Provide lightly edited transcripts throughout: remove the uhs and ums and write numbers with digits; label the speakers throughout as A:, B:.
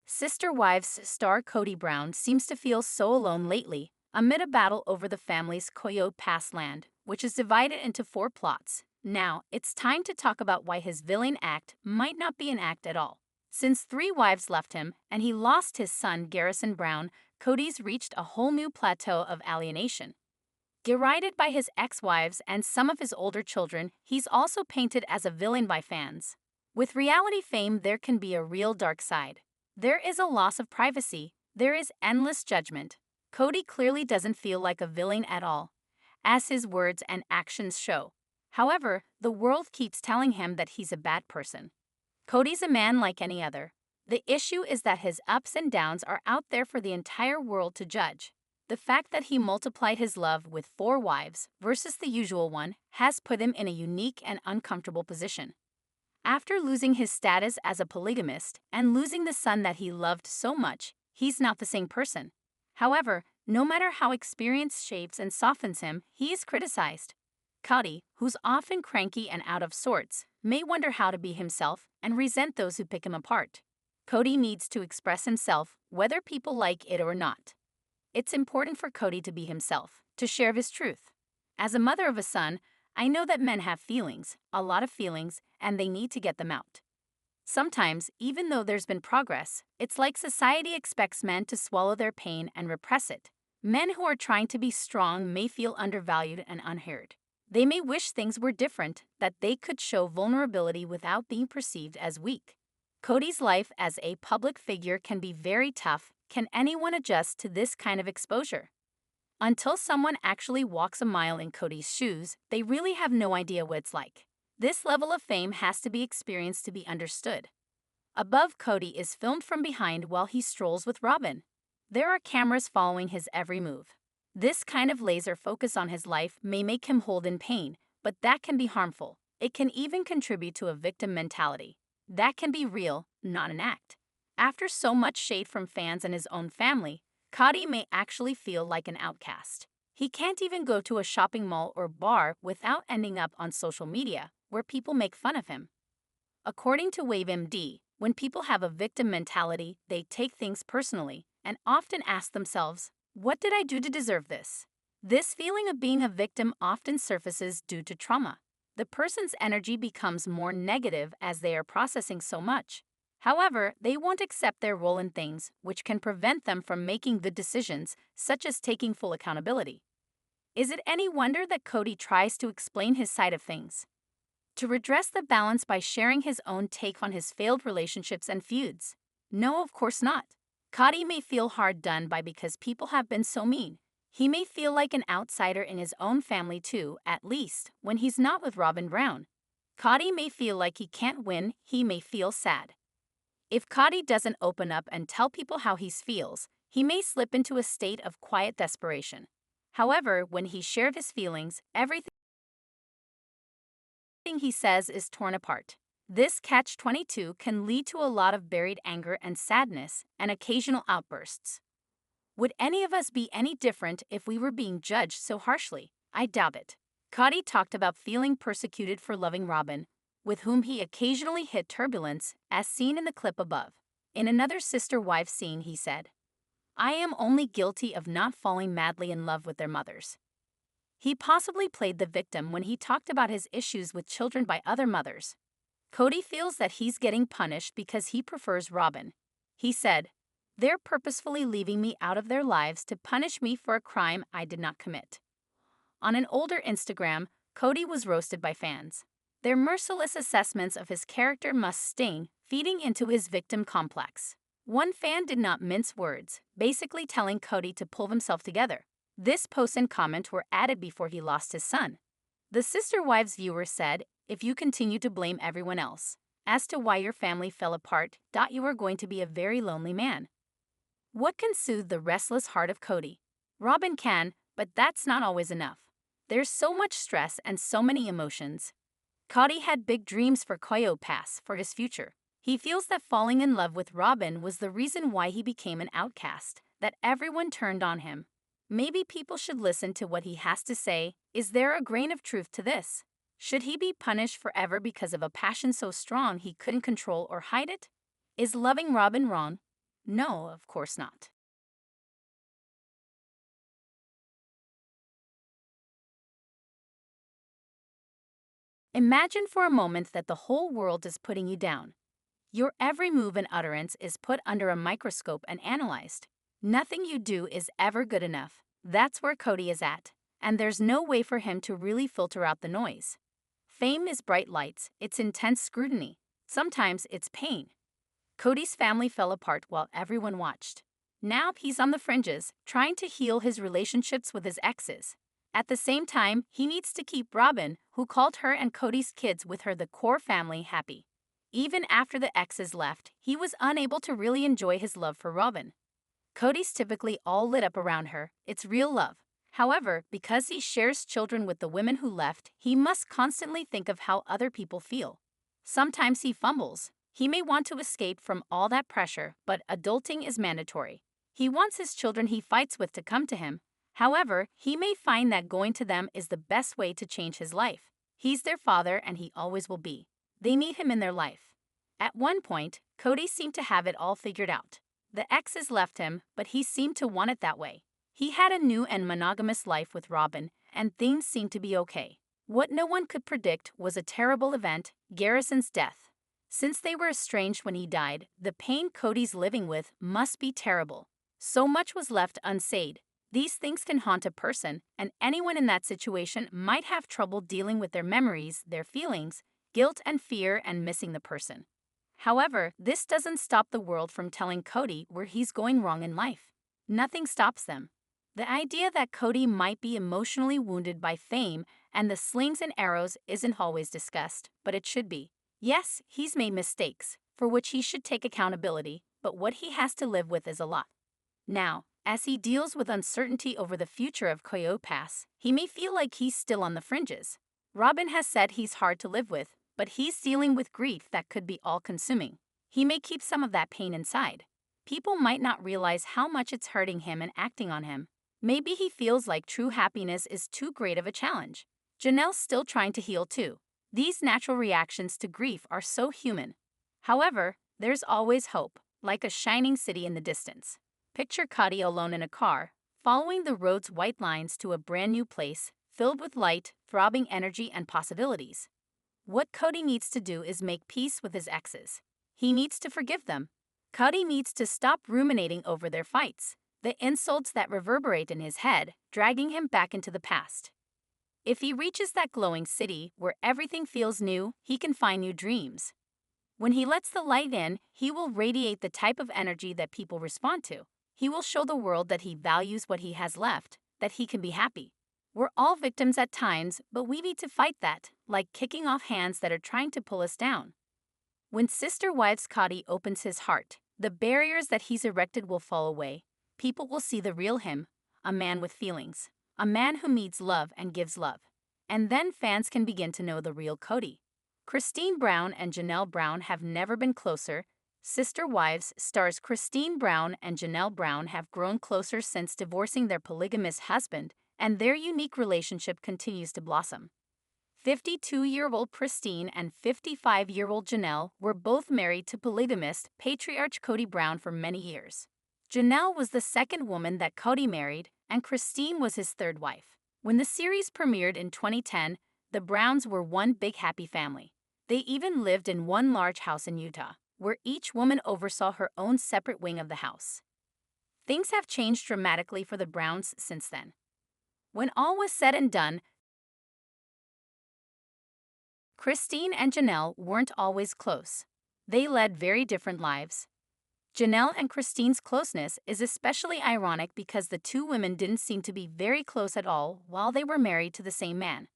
A: Sister Wives star Kody Brown seems to feel so alone lately, amid a battle over the family's Coyote Pass land, which is divided into four plots. Now, it's time to talk about why his villain act might not be an act at all. Since three wives left him and he lost his son Garrison Brown, Kody's reached a whole new plateau of alienation. Derided by his ex-wives and some of his older children, he's also painted as a villain by fans. With reality fame, there can be a real dark side. There is a loss of privacy. There is endless judgment. Kody clearly doesn't feel like a villain at all, as his words and actions show. However, the world keeps telling him that he's a bad person. Kody's a man like any other. The issue is that his ups and downs are out there for the entire world to judge. The fact that he multiplied his love with four wives versus the usual one has put him in a unique and uncomfortable position. After losing his status as a polygamist and losing the son that he loved so much, he's not the same person. However, no matter how experience shapes and softens him, he is criticized. Kody, who's often cranky and out of sorts, may wonder how to be himself and resent those who pick him apart. Kody needs to express himself, whether people like it or not. It's important for Kody to be himself, to share his truth. As a mother of a son, I know that men have feelings, a lot of feelings, and they need to get them out. Sometimes, even though there's been progress, it's like society expects men to swallow their pain and repress it. Men who are trying to be strong may feel undervalued and unheard. They may wish things were different, that they could show vulnerability without being perceived as weak. Kody's life as a public figure can be very tough. Can anyone adjust to this kind of exposure? Until someone actually walks a mile in Kody's shoes, they really have no idea what it's like. This level of fame has to be experienced to be understood. Above, Kody is filmed from behind while he strolls with Robyn. There are cameras following his every move. This kind of laser focus on his life may make him hold in pain, but that can be harmful. It can even contribute to a victim mentality. That can be real, not an act. After so much shade from fans and his own family, Kody may actually feel like an outcast. He can't even go to a shopping mall or bar without ending up on social media, where people make fun of him. According to WaveMD, when people have a victim mentality, they take things personally and often ask themselves, "What did I do to deserve this?" This feeling of being a victim often surfaces due to trauma. The person's energy becomes more negative as they are processing so much. However, they won't accept their role in things, which can prevent them from making good decisions, such as taking full accountability. Is it any wonder that Kody tries to explain his side of things? To redress the balance by sharing his own take on his failed relationships and feuds? No, of course not. Kody may feel hard done by because people have been so mean. He may feel like an outsider in his own family too, at least when he's not with Robyn Brown. Kody may feel like he can't win, he may feel sad. If Kody doesn't open up and tell people how he feels, he may slip into a state of quiet desperation. However, when he shares his feelings, everything he says is torn apart. This catch-22 can lead to a lot of buried anger and sadness and occasional outbursts. Would any of us be any different if we were being judged so harshly? I doubt it. Kody talked about feeling persecuted for loving Robyn, with whom he occasionally hit turbulence, as seen in the clip above. In another sister-wife scene, he said, "I am only guilty of not falling madly in love with their mothers." He possibly played the victim when he talked about his issues with children by other mothers. Kody feels that he's getting punished because he prefers Robyn. He said, "They're purposefully leaving me out of their lives to punish me for a crime I did not commit." On an older Instagram, Kody was roasted by fans. Their merciless assessments of his character must sting, feeding into his victim complex. One fan did not mince words, basically telling Kody to pull himself together. This post and comment were added before he lost his son. The Sister Wives viewer said, "If you continue to blame everyone else as to why your family fell apart, you are going to be a very lonely man." What can soothe the restless heart of Kody? Robyn can, but that's not always enough. There's so much stress and so many emotions. Kody had big dreams for Coyote Pass for his future. He feels that falling in love with Robyn was the reason why he became an outcast, that everyone turned on him. Maybe people should listen to what he has to say. Is there a grain of truth to this? Should he be punished forever because of a passion so strong he couldn't control or hide it? Is loving Robyn wrong? No, of course not. Imagine for a moment that the whole world is putting you down. Your every move and utterance is put under a microscope and analyzed. Nothing you do is ever good enough. That's where Kody is at, and there's no way for him to really filter out the noise. Fame is bright lights, it's intense scrutiny. Sometimes it's pain. Kody's family fell apart while everyone watched. Now he's on the fringes, trying to heal his relationships with his exes. At the same time, he needs to keep Robyn, who called her and Kody's kids with her the core family, happy. Even after the exes left, he was unable to really enjoy his love for Robyn. Kody's typically all lit up around her, it's real love. However, because he shares children with the women who left, he must constantly think of how other people feel. Sometimes he fumbles. He may want to escape from all that pressure, but adulting is mandatory. He wants his children he fights with to come to him. However, he may find that going to them is the best way to change his life. He's their father and he always will be. They need him in their life. At one point, Kody seemed to have it all figured out. The exes left him, but he seemed to want it that way. He had a new and monogamous life with Robyn, and things seemed to be okay. What no one could predict was a terrible event, Garrison's death. Since they were estranged when he died, the pain Kody's living with must be terrible. So much was left unsaid. These things can haunt a person, and anyone in that situation might have trouble dealing with their memories, their feelings, guilt and fear, and missing the person. However, this doesn't stop the world from telling Kody where he's going wrong in life. Nothing stops them. The idea that Kody might be emotionally wounded by fame and the slings and arrows isn't always discussed, but it should be. Yes, he's made mistakes, for which he should take accountability, but what he has to live with is a lot. Now, as he deals with uncertainty over the future of Coyote Pass, he may feel like he's still on the fringes. Robyn has said he's hard to live with, but he's dealing with grief that could be all-consuming. He may keep some of that pain inside. People might not realize how much it's hurting him and acting on him. Maybe he feels like true happiness is too great of a challenge. Janelle's still trying to heal too. These natural reactions to grief are so human. However, there's always hope, like a shining city in the distance. Picture Kody alone in a car, following the road's white lines to a brand new place, filled with light, throbbing energy and possibilities. What Kody needs to do is make peace with his exes. He needs to forgive them. Kody needs to stop ruminating over their fights, the insults that reverberate in his head, dragging him back into the past. If he reaches that glowing city where everything feels new, he can find new dreams. When he lets the light in, he will radiate the type of energy that people respond to. He will show the world that he values what he has left, that he can be happy. We're all victims at times, but we need to fight that, like kicking off hands that are trying to pull us down. When Sister Wives Kody opens his heart, the barriers that he's erected will fall away. People will see the real him, a man with feelings, a man who needs love and gives love. And then fans can begin to know the real Kody. Christine Brown and Janelle Brown have never been closer. Sister Wives stars Christine Brown and Janelle Brown have grown closer since divorcing their polygamous husband, and their unique relationship continues to blossom. 52-year-old Christine and 55-year-old Janelle were both married to polygamist patriarch Kody Brown for many years. Janelle was the second woman that Kody married, and Christine was his third wife. When the series premiered in 2010, the Browns were one big happy family. They even lived in one large house in Utah, where each woman oversaw her own separate wing of the house. Things have changed dramatically for the Browns since then. When all was said and done, Christine and Janelle weren't always close. They led very different lives. Janelle and Christine's closeness is especially ironic because the two women didn't seem to be very close at all while they were married to the same man.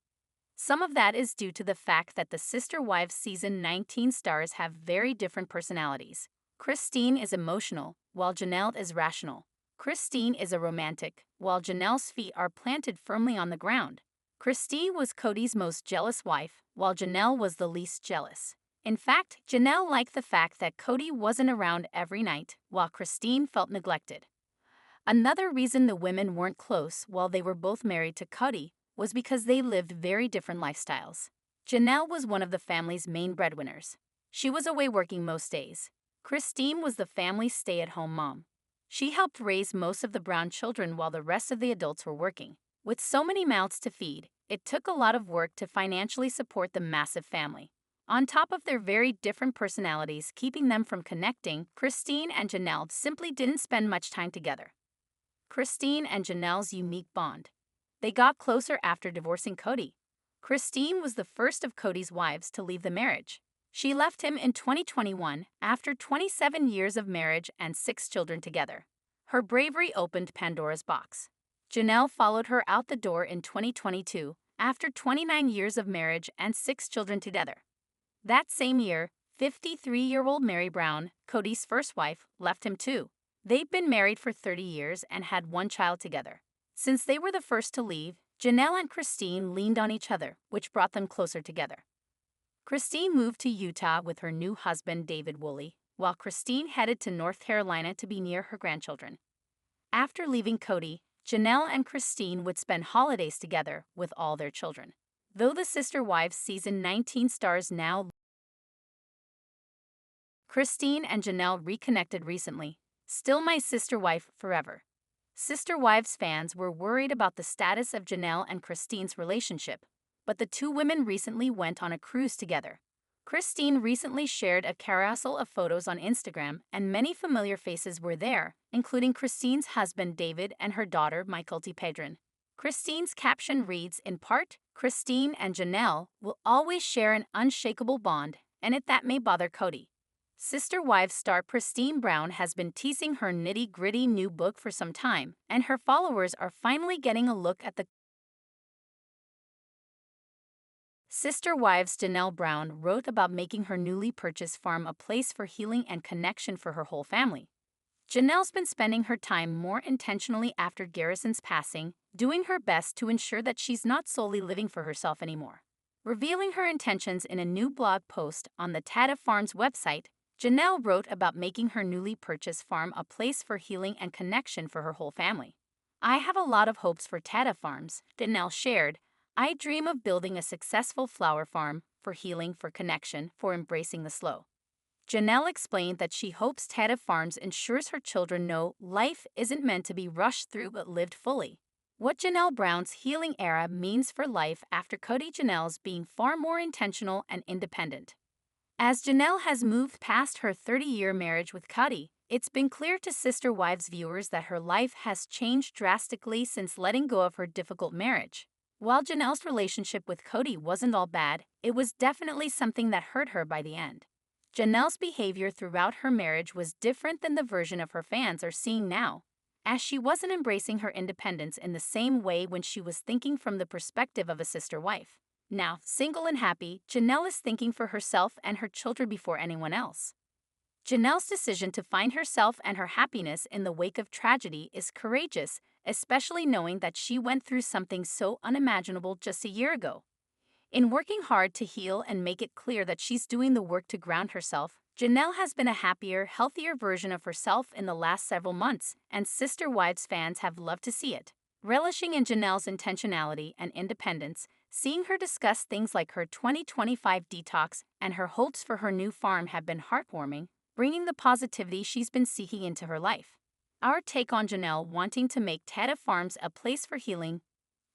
A: Some of that is due to the fact that the Sister Wives season 19 stars have very different personalities. Christine is emotional, while Janelle is rational. Christine is a romantic, while Janelle's feet are planted firmly on the ground. Christine was Kody's most jealous wife, while Janelle was the least jealous. In fact, Janelle liked the fact that Kody wasn't around every night, while Christine felt neglected. Another reason the women weren't close while they were both married to Kody was because they lived very different lifestyles. Janelle was one of the family's main breadwinners. She was away working most days. Christine was the family's stay-at-home mom. She helped raise most of the Brown children while the rest of the adults were working. With so many mouths to feed, it took a lot of work to financially support the massive family. On top of their very different personalities keeping them from connecting, Christine and Janelle simply didn't spend much time together. Christine and Janelle's unique bond. They got closer after divorcing Kody. Christine was the first of Kody's wives to leave the marriage. She left him in 2021 after 27 years of marriage and 6 children together. Her bravery opened Pandora's box. Janelle followed her out the door in 2022 after 29 years of marriage and 6 children together. That same year, 53-year-old Mary Brown, Kody's first wife, left him too. They've been married for 30 years and had 1 child together. Since they were the first to leave, Janelle and Christine leaned on each other, which brought them closer together. Christine moved to Utah with her new husband, David Woolley, while Christine headed to North Carolina to be near her grandchildren. After leaving Kody, Janelle and Christine would spend holidays together with all their children. Though the Sister Wives season 19 stars now, Christine and Janelle reconnected recently. Still my sister wife forever. Sister Wives fans were worried about the status of Janelle and Christine's relationship, but the two women recently went on a cruise together. Christine recently shared a carousel of photos on Instagram, and many familiar faces were there, including Christine's husband David and her daughter Coyote Pass. Christine's caption reads, in part, Christine and Janelle will always share an unshakable bond, and if that may bother Kody. Sister Wives star Kody Brown has been teasing her nitty-gritty new book for some time, and her followers are finally getting a look at the Sister Wives. Janelle Brown wrote about making her newly purchased farm a place for healing and connection for her whole family. Janelle's been spending her time more intentionally after Garrison's passing, doing her best to ensure that she's not solely living for herself anymore. Revealing her intentions in a new blog post on the Tata Farms website, Janelle wrote about making her newly purchased farm a place for healing and connection for her whole family. I have a lot of hopes for Tata Farms, Janelle shared. I dream of building a successful flower farm for healing, for connection, for embracing the slow. Janelle explained that she hopes Tata Farms ensures her children know life isn't meant to be rushed through but lived fully. What Janelle Brown's healing era means for life after Kody. Janelle's being far more intentional and independent. As Janelle has moved past her 30-year marriage with Kody, it's been clear to Sister Wives viewers that her life has changed drastically since letting go of her difficult marriage. While Janelle's relationship with Kody wasn't all bad, it was definitely something that hurt her by the end. Janelle's behavior throughout her marriage was different than the version of her fans are seeing now, as she wasn't embracing her independence in the same way when she was thinking from the perspective of a sister wife. Now, single and happy, Janelle is thinking for herself and her children before anyone else. Janelle's decision to find herself and her happiness in the wake of tragedy is courageous, especially knowing that she went through something so unimaginable just a year ago. In working hard to heal and make it clear that she's doing the work to ground herself, Janelle has been a happier, healthier version of herself in the last several months, and Sister Wives fans have loved to see it. Relishing in Janelle's intentionality and independence, seeing her discuss things like her 2025 detox and her hopes for her new farm have been heartwarming, bringing the positivity she's been seeking into her life. Our take on Janelle wanting to make Tata Farms a place for healing.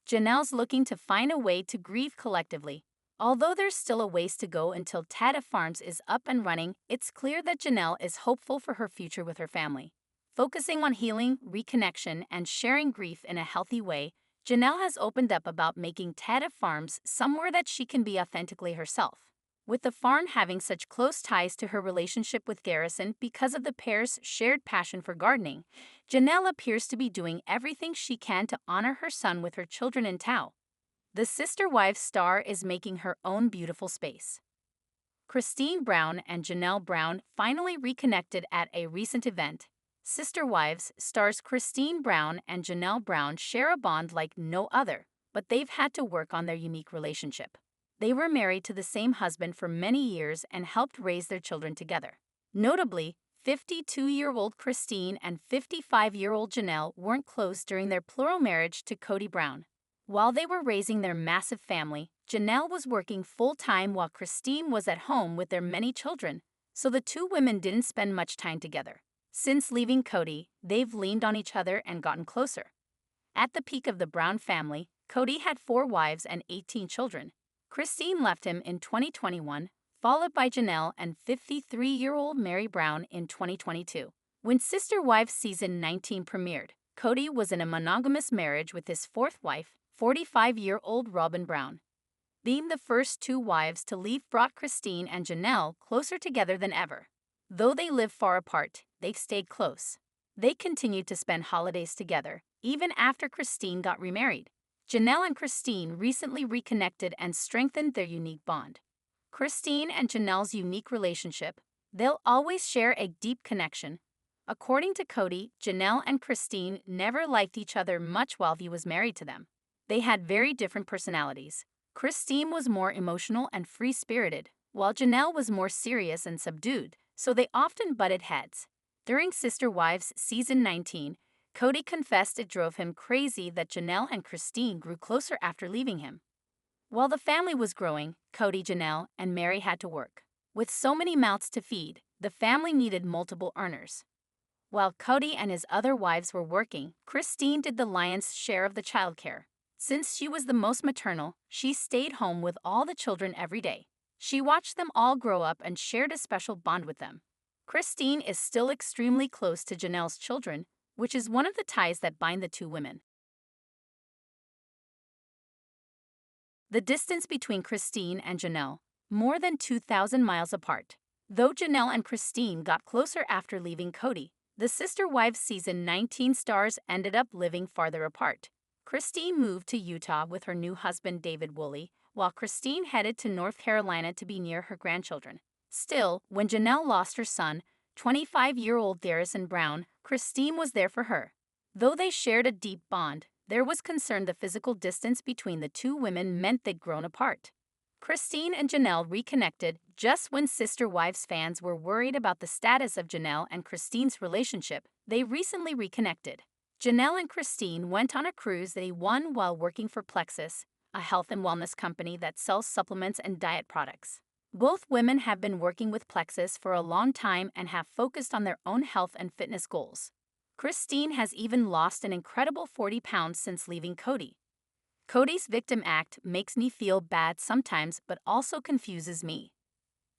A: Janelle's looking to find a way to grieve collectively. Although there's still a ways to go until Tata Farms is up and running, it's clear that Janelle is hopeful for her future with her family. Focusing on healing, reconnection, and sharing grief in a healthy way, Janelle has opened up about making Tata Farms somewhere that she can be authentically herself. With the farm having such close ties to her relationship with Garrison because of the pair's shared passion for gardening, Janelle appears to be doing everything she can to honor her son with her children in tow. The Sister Wives star is making her own beautiful space. Kody Brown and Janelle Brown finally reconnected at a recent event. Sister Wives stars Kody Brown and Janelle Brown share a bond like no other, but they've had to work on their unique relationship. They were married to the same husband for many years and helped raise their children together. Notably, 52-year-old Kody and 55-year-old Janelle weren't close during their plural marriage to Kody Brown. While they were raising their massive family, Janelle was working full-time while Kody was at home with their many children. so the two women didn't spend much time together. Since leaving Kody, they've leaned on each other and gotten closer. At the peak of the Brown family, Kody had 4 wives and 18 children. Christine left him in 2021, followed by Janelle and 53-year-old Mary Brown in 2022. When Sister Wives season 19 premiered, Kody was in a monogamous marriage with his 4th wife, 45-year-old Robyn Brown. Being the first 2 wives to leave brought Christine and Janelle closer together than ever. Though they live far apart, they stayed close. They continued to spend holidays together, even after Christine got remarried. Janelle and Christine recently reconnected and strengthened their unique bond. Christine and Janelle's unique relationship, they'll always share a deep connection. According to Kody, Janelle and Christine never liked each other much while he was married to them. They had very different personalities. Christine was more emotional and free-spirited, while Janelle was more serious and subdued, so they often butted heads. During Sister Wives season 19, Kody confessed it drove him crazy that Janelle and Christine grew closer after leaving him. While the family was growing, Kody, Janelle, and Mary had to work. With so many mouths to feed, the family needed multiple earners. While Kody and his other wives were working, Christine did the lion's share of the childcare. Since she was the most maternal, she stayed home with all the children every day. She watched them all grow up and shared a special bond with them. Christine is still extremely close to Janelle's children, which is one of the ties that bind the two women. The distance between Christine and Janelle, more than 2,000 miles apart. Though Janelle and Christine got closer after leaving Kody, the Sister Wives season 19 stars ended up living farther apart. Christine moved to Utah with her new husband David Woolley, while Christine headed to North Carolina to be near her grandchildren. Still, when Janelle lost her son, 25-year-old Garrison Brown, Christine was there for her. Though they shared a deep bond, there was concern the physical distance between the two women meant they'd grown apart. Christine and Janelle reconnected just when Sister Wives fans were worried about the status of Janelle and Christine's relationship. They recently reconnected. Janelle and Christine went on a cruise they won while working for Plexus, a health and wellness company that sells supplements and diet products. Both women have been working with Plexus for a long time and have focused on their own health and fitness goals. Christine has even lost an incredible 40 pounds since leaving Kody. Kody's victim act makes me feel bad sometimes but also confuses me.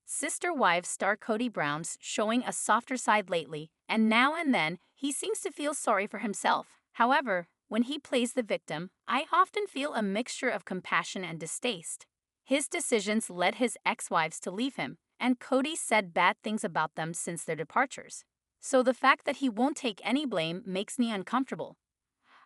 A: Sister Wives star Kody Brown's showing a softer side lately, and now and then he seems to feel sorry for himself. However, when he plays the victim, I often feel a mixture of compassion and distaste. His decisions led his ex-wives to leave him, and Kody said bad things about them since their departures. So the fact that he won't take any blame makes me uncomfortable.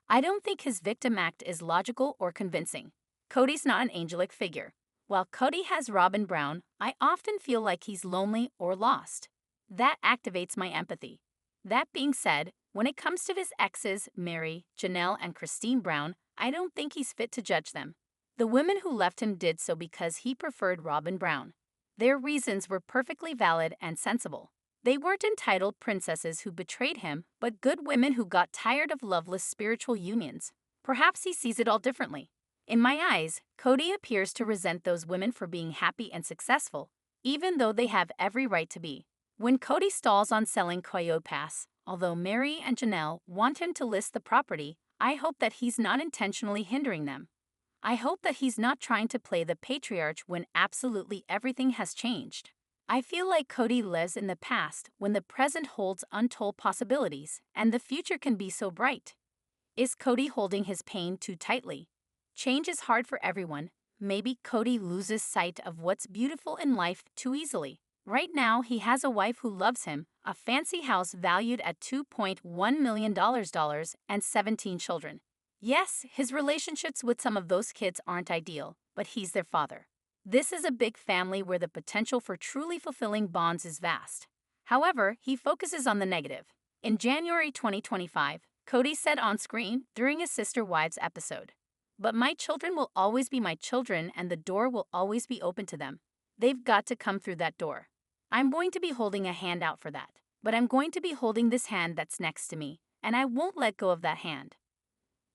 A: I don't think his victim act is logical or convincing. Kody's not an angelic figure. While Kody has Robyn Brown, I often feel like he's lonely or lost. That activates my empathy. That being said, when it comes to his exes, Mary, Janelle, and Christine Brown, I don't think he's fit to judge them. The women who left him did so because he preferred Robyn Brown. Their reasons were perfectly valid and sensible. They weren't entitled princesses who betrayed him, but good women who got tired of loveless spiritual unions. Perhaps he sees it all differently. In my eyes, Kody appears to resent those women for being happy and successful, even though they have every right to be. When Kody stalls on selling Coyote Pass, although Mary and Janelle want him to list the property, I hope that he's not intentionally hindering them. I hope that he's not trying to play the patriarch when absolutely everything has changed. I feel like Kody lives in the past when the present holds untold possibilities, and the future can be so bright. Is Kody holding his pain too tightly? Change is hard for everyone. Maybe Kody loses sight of what's beautiful in life too easily. Right now, he has a wife who loves him, a fancy house valued at $2.1 million, and 17 children. Yes, his relationships with some of those kids aren't ideal, but he's their father. This is a big family where the potential for truly fulfilling bonds is vast. However, he focuses on the negative. In January 2025, Kody said on screen during a Sister Wives episode, "But my children will always be my children and the door will always be open to them. They've got to come through that door. I'm going to be holding a hand out for that, but I'm going to be holding this hand that's next to me, and I won't let go of that hand."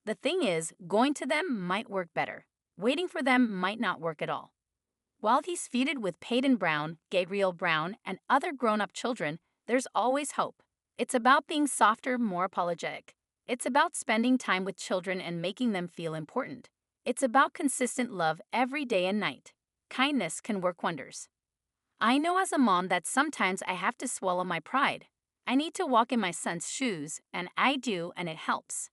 A: The thing is, going to them might work better. Waiting for them might not work at all. While he's feuded with Peyton Brown, Gabriel Brown, and other grown-up children, there's always hope. It's about being softer, more apologetic. It's about spending time with children and making them feel important. It's about consistent love every day and night. Kindness can work wonders. I know as a mom that sometimes I have to swallow my pride. I need to walk in my son's shoes, and I do, and it helps.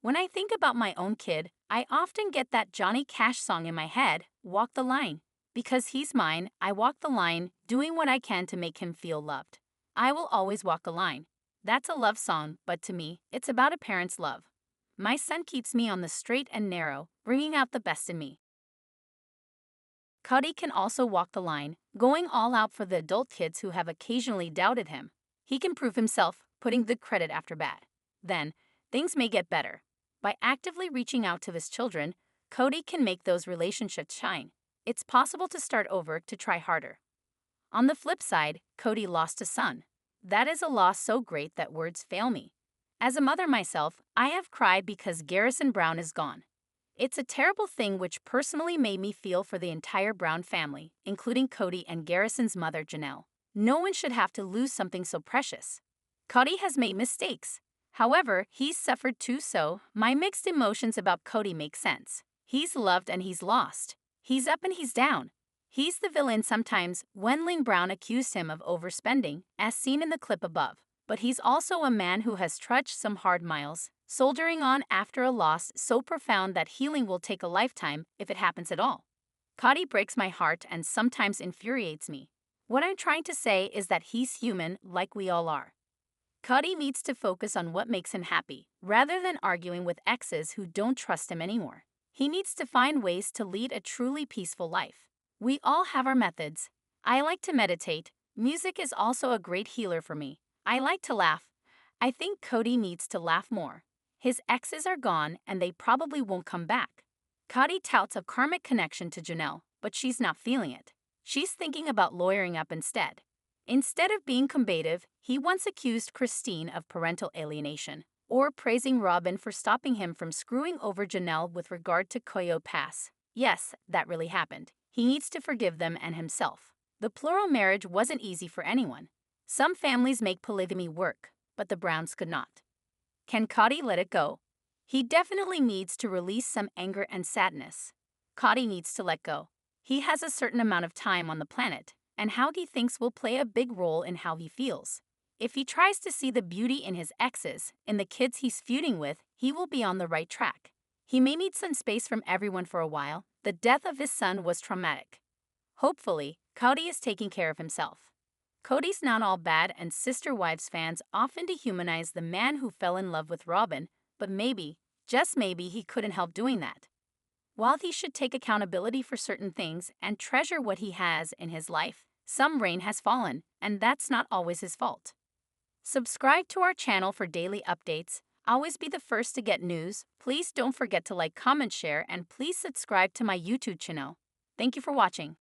A: When I think about my own kid, I often get that Johnny Cash song in my head, Walk the Line. Because he's mine, I walk the line, doing what I can to make him feel loved. I will always walk a line. That's a love song, but to me, it's about a parent's love. My son keeps me on the straight and narrow, bringing out the best in me. Kody can also walk the line, going all out for the adult kids who have occasionally doubted him. He can prove himself, putting good credit after bad. Then, things may get better. By actively reaching out to his children, Kody can make those relationships shine. It's possible to start over, to try harder. On the flip side, Kody lost a son. That is a loss so great that words fail me. As a mother myself, I have cried because Garrison Brown is gone. It's a terrible thing which personally made me feel for the entire Brown family, including Kody and Garrison's mother, Janelle. No one should have to lose something so precious. Kody has made mistakes. However, he's suffered too, so my mixed emotions about Kody make sense. He's loved and he's lost. He's up and he's down. He's the villain sometimes. Wendling Brown accused him of overspending, as seen in the clip above. But he's also a man who has trudged some hard miles, soldiering on after a loss so profound that healing will take a lifetime if it happens at all. Kody breaks my heart and sometimes infuriates me. What I'm trying to say is that he's human, like we all are. Kody needs to focus on what makes him happy, rather than arguing with exes who don't trust him anymore. He needs to find ways to lead a truly peaceful life. We all have our methods. I like to meditate. Music is also a great healer for me. I like to laugh. I think Kody needs to laugh more. His exes are gone and they probably won't come back. Kody touts a karmic connection to Janelle, but she's not feeling it. She's thinking about lawyering up instead. Instead of being combative, he once accused Christine of parental alienation, or praising Robyn for stopping him from screwing over Janelle with regard to Coyote Pass. Yes, that really happened. He needs to forgive them and himself. The plural marriage wasn't easy for anyone. Some families make polygamy work, but the Browns could not. Can Kody let it go? He definitely needs to release some anger and sadness. Kody needs to let go. He has a certain amount of time on the planet, and how he thinks will play a big role in how he feels. If he tries to see the beauty in his exes, in the kids he's feuding with, he will be on the right track. He may need some space from everyone for a while. The death of his son was traumatic. Hopefully, Kody is taking care of himself. Kody's not all bad, and Sister Wives fans often dehumanize the man who fell in love with Robyn, but maybe, just maybe, he couldn't help doing that. While he should take accountability for certain things and treasure what he has in his life, some rain has fallen, and that's not always his fault. Subscribe to our channel for daily updates. Always be the first to get news. Please don't forget to like, comment, share, and please subscribe to my YouTube channel. Thank you for watching.